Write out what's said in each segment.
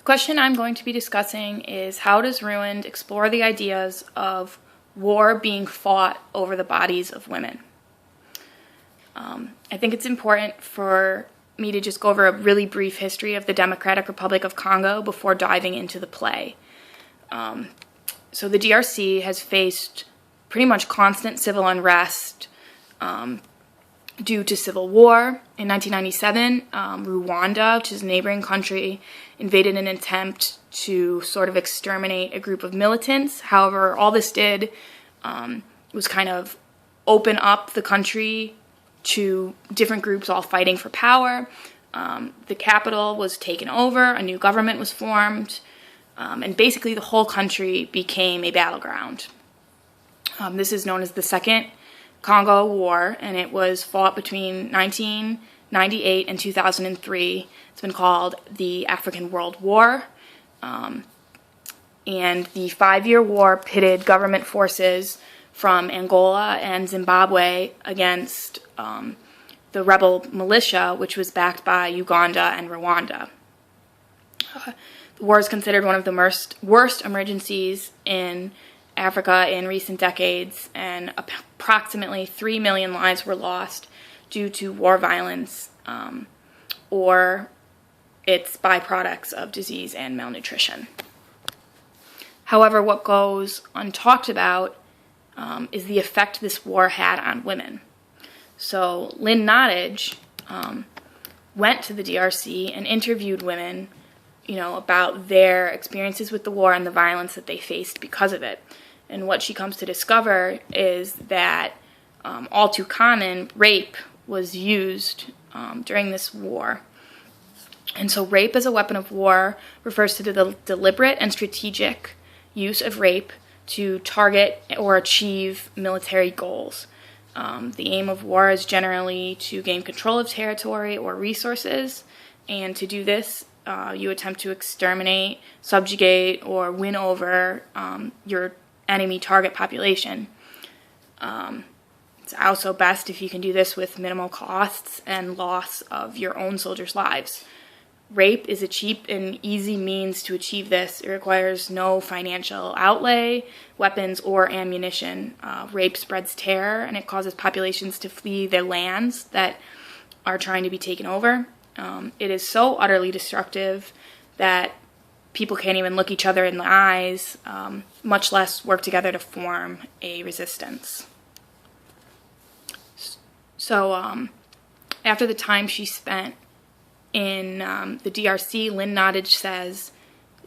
The question I'm going to be discussing is, how does Ruined explore the ideas of war being fought over the bodies of women? I think it's important for me to just go over a really brief history of the Democratic Republic of Congo before diving into the play. So the DRC has faced pretty much constant civil unrest due to civil war. In 1997, Rwanda, which is a neighboring country, invaded in an attempt to sort of exterminate a group of militants. However, all this did was kind of open up the country to different groups all fighting for power. The capital was taken over, a new government was formed, and basically the whole country became a battleground. This is known as the Second Congo War, and it was fought between 1998 and 2003. It's been called the African World War. And the 5-year war pitted government forces from Angola and Zimbabwe against the rebel militia, which was backed by Uganda and Rwanda. The war is considered one of the worst emergencies in Africa in recent decades, and approximately 3 million lives were lost due to war violence or its byproducts of disease and malnutrition. However, what goes untalked about is the effect this war had on women. So Lynn Nottage went to the DRC and interviewed women, about their experiences with the war and the violence that they faced because of it. And what she comes to discover is that all too common, rape was used during this war. And so rape as a weapon of war refers to the deliberate and strategic use of rape to target or achieve military goals. The aim of war is generally to gain control of territory or resources, and to do this, you attempt to exterminate, subjugate, or win over your enemy target population. It's also best if you can do this with minimal costs and loss of your own soldiers' lives. Rape is a cheap and easy means to achieve this. It requires no financial outlay, weapons, or ammunition. Rape spreads terror, and it causes populations to flee their lands that are trying to be taken over. It is so utterly destructive that people can't even look each other in the eyes, much less work together to form a resistance. So after the time she spent in the DRC, Lynn Nottage says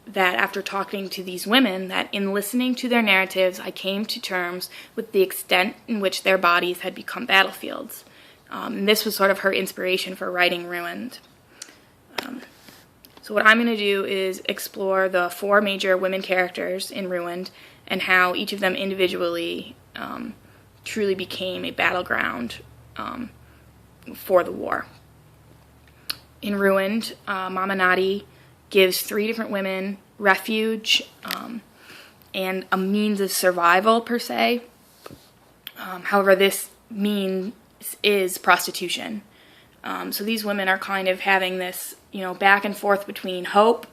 that after talking to these women, that in listening to their narratives, I came to terms with the extent in which their bodies had become battlefields. And this was sort of her inspiration for writing Ruined. So what I'm going to do is explore the 4 major women characters in Ruined and how each of them individually truly became a battleground for the war. In Ruined, Mama Nadi gives 3 different women refuge and a means of survival, per se. However, this means is prostitution. So these women are kind of having this, back and forth between hope,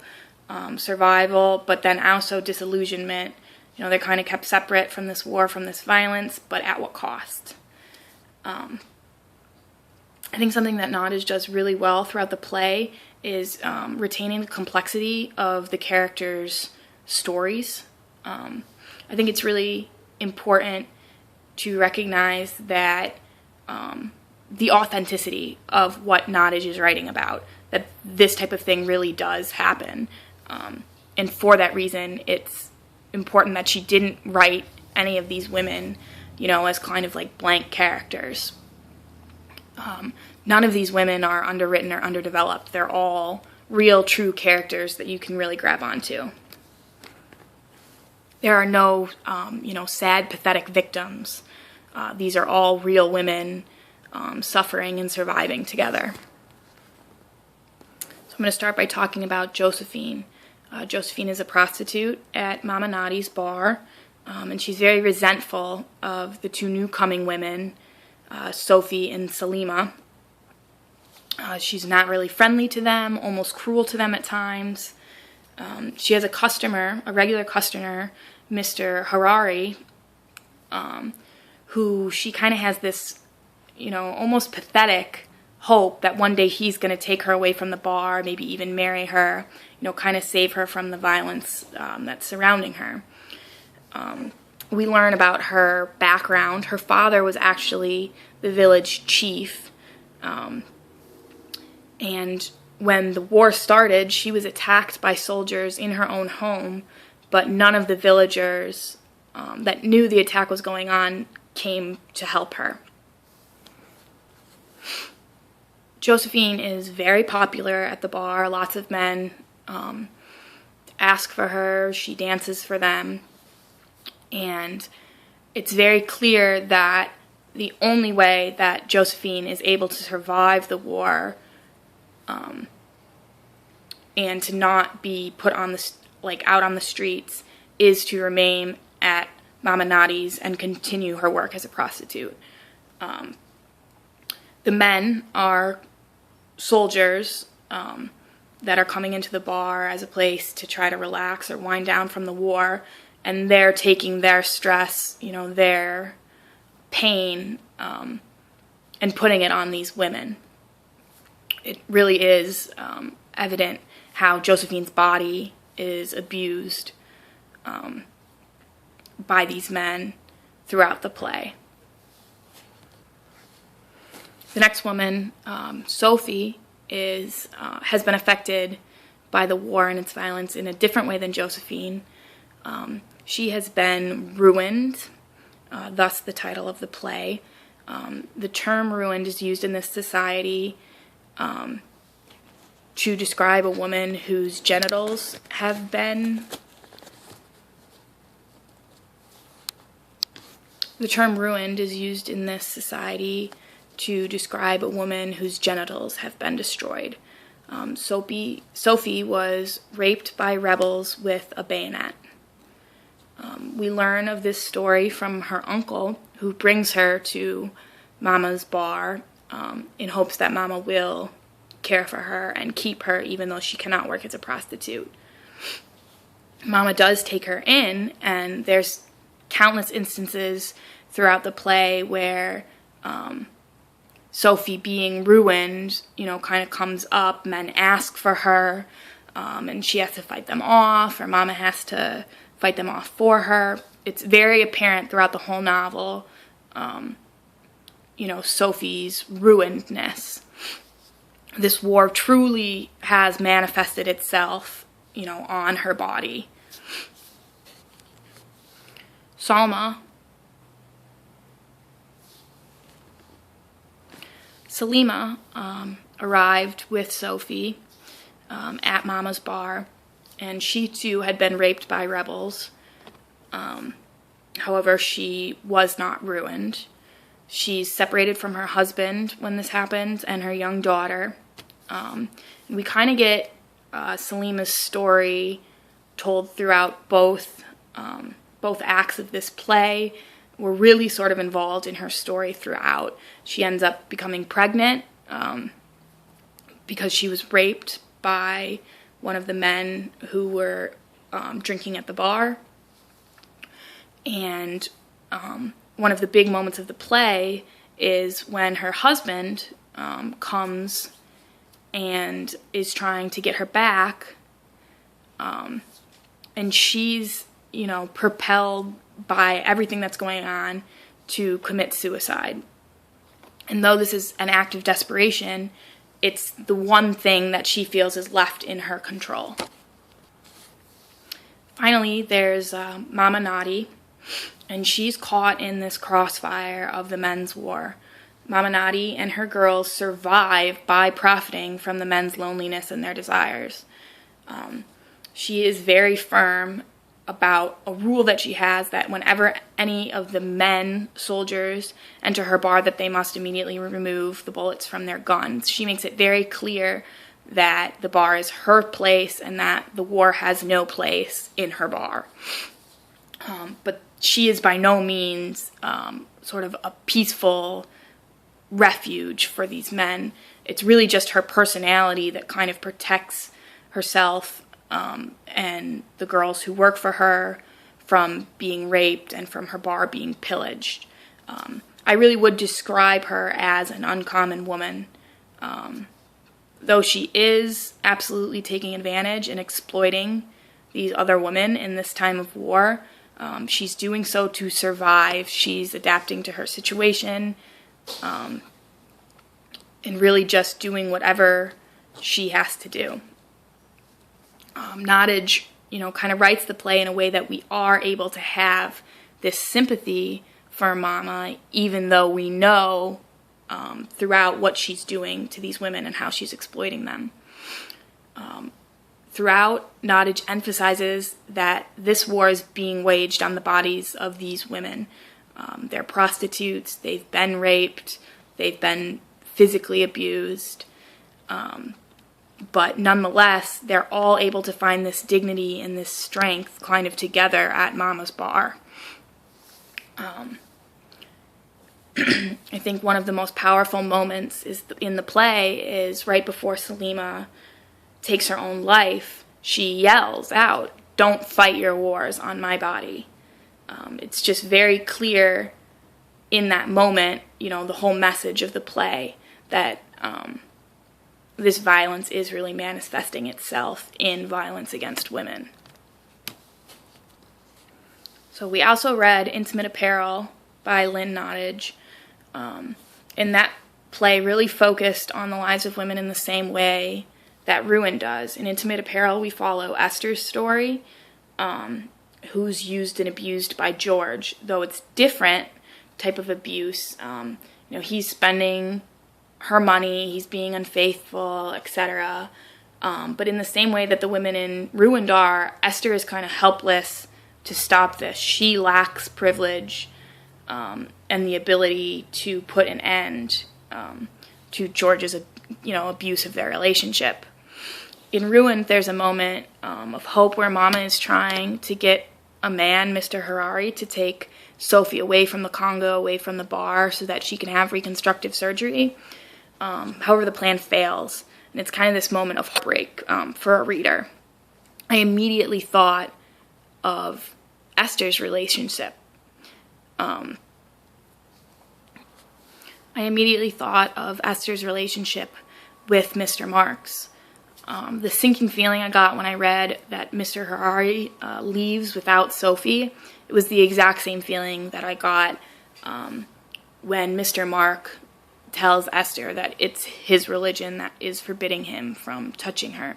survival, but then also disillusionment. They're kind of kept separate from this war, from this violence, but at what cost? I think something that Nottage does really well throughout the play is retaining the complexity of the characters' stories. I think it's really important to recognize that the authenticity of what Nottage is writing about, that this type of thing really does happen. And for that reason, it's important that she didn't write any of these women, as kind of like blank characters. None of these women are underwritten or underdeveloped. They're all real, true characters that you can really grab onto. There are no, sad, pathetic victims. These are all real women suffering and surviving together. So I'm going to start by talking about Josephine. Josephine is a prostitute at Mama Nadi's bar, and she's very resentful of the 2 new coming women, Sophie and Salima. She's not really friendly to them, almost cruel to them at times. She has a regular customer, Mr. Harari, who she kind of has this, almost pathetic hope that one day he's going to take her away from the bar, maybe even marry her, kind of save her from the violence that's surrounding her. We learn about her background. Her father was actually the village chief, and when the war started, she was attacked by soldiers in her own home, but none of the villagers that knew the attack was going on came to help her. Josephine is very popular at the bar. Lots of men ask for her. She dances for them. And it's very clear that the only way that Josephine is able to survive the war and to not be put on out on the streets is to remain at Mama Nadi's and continue her work as a prostitute. The men are soldiers that are coming into the bar as a place to try to relax or wind down from the war, and they're taking their stress, their pain, and putting it on these women. It really is evident how Josephine's body is abused by these men throughout the play. The next woman, Sophie, has been affected by the war and its violence in a different way than Josephine. She has been ruined, thus the title of the play. The term ruined is used in this society to describe a woman whose genitals have been... The term ruined is used in this society to describe a woman whose genitals have been destroyed. Sophie was raped by rebels with a bayonet. We learn of this story from her uncle, who brings her to Mama's bar in hopes that Mama will care for her and keep her even though she cannot work as a prostitute. Mama does take her in, and there's countless instances throughout the play where Sophie being ruined, kind of comes up. Men ask for her, and she has to fight them off, or Mama has to fight them off for her. It's very apparent throughout the whole novel, Sophie's ruinedness. This war truly has manifested itself, on her body. Salma Salima arrived with Sophie at Mama's bar, and she too had been raped by rebels. However, she was not ruined. She's separated from her husband when this happens and her young daughter. We kind of get Salima's story told throughout both acts of this play. We're really sort of involved in her story throughout. She ends up becoming pregnant because she was raped by one of the men who were drinking at the bar. And one of the big moments of the play is when her husband comes and is trying to get her back, and she's, propelled by everything that's going on to commit suicide. And though this is an act of desperation, it's the one thing that she feels is left in her control. Finally, there's Mama Nadi, and she's caught in this crossfire of the men's war. Mama Nadi and her girls survive by profiting from the men's loneliness and their desires. She is very firm about a rule that she has, that whenever any of the men soldiers enter her bar, that they must immediately remove the bullets from their guns. She makes it very clear that the bar is her place and that the war has no place in her bar. But she is by no means sort of a peaceful refuge for these men. It's really just her personality that kind of protects herself and the girls who work for her from being raped and from her bar being pillaged. I really would describe her as an uncommon woman. Though she is absolutely taking advantage and exploiting these other women in this time of war, she's doing so to survive. She's adapting to her situation, and really just doing whatever she has to do. Nottage, kind of writes the play in a way that we are able to have this sympathy for Mama, even though we know throughout what she's doing to these women and how she's exploiting them. Throughout, Nottage emphasizes that this war is being waged on the bodies of these women. They're prostitutes, they've been raped, they've been physically abused, but nonetheless, they're all able to find this dignity and this strength kind of together at Mama's bar. I think one of the most powerful moments in the play is right before Salima takes her own life. She yells out, "Don't fight your wars on my body." It's just very clear in that moment, the whole message of the play, that this violence is really manifesting itself in violence against women. So we also read Intimate Apparel by Lynn Nottage. And that play really focused on the lives of women in the same way that Ruin does. In Intimate Apparel, we follow Esther's story, who's used and abused by George, though it's different type of abuse. He's spending her money, he's being unfaithful, etc. But in the same way that the women in Ruined are, Esther is kind of helpless to stop this. She lacks privilege and the ability to put an end to George's, abuse of their relationship. In Ruined, there's a moment of hope where Mama is trying to get a man, Mr. Harari, to take Sophie away from the Congo, away from the bar, so that she can have reconstructive surgery. However, the plan fails, and it's kind of this moment of heartbreak for a reader. I immediately thought of Esther's relationship. With Mr. Marks. The sinking feeling I got when I read that Mr. Harari leaves without Sophie, it was the exact same feeling that I got when Mr. Mark tells Esther that it's his religion that is forbidding him from touching her.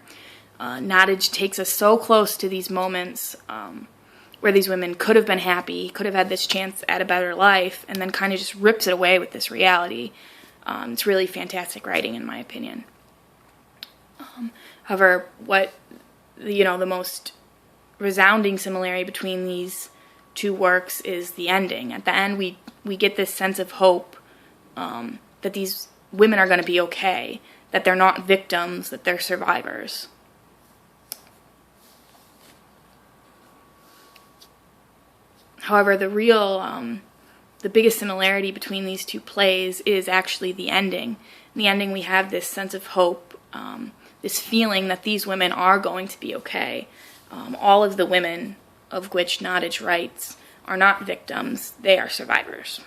Nottage takes us so close to these moments where these women could have been happy, could have had this chance at a better life, and then kind of just rips it away with this reality. It's really fantastic writing, in my opinion. However, the most resounding similarity between these two works is the ending. At the end, we get this sense of hope that these women are going to be okay, that they're not victims, that they're survivors. However, the biggest similarity between these two plays is actually the ending. In the ending, we have this sense of hope, this feeling that these women are going to be okay. All of the women of which Nottage writes are not victims, they are survivors.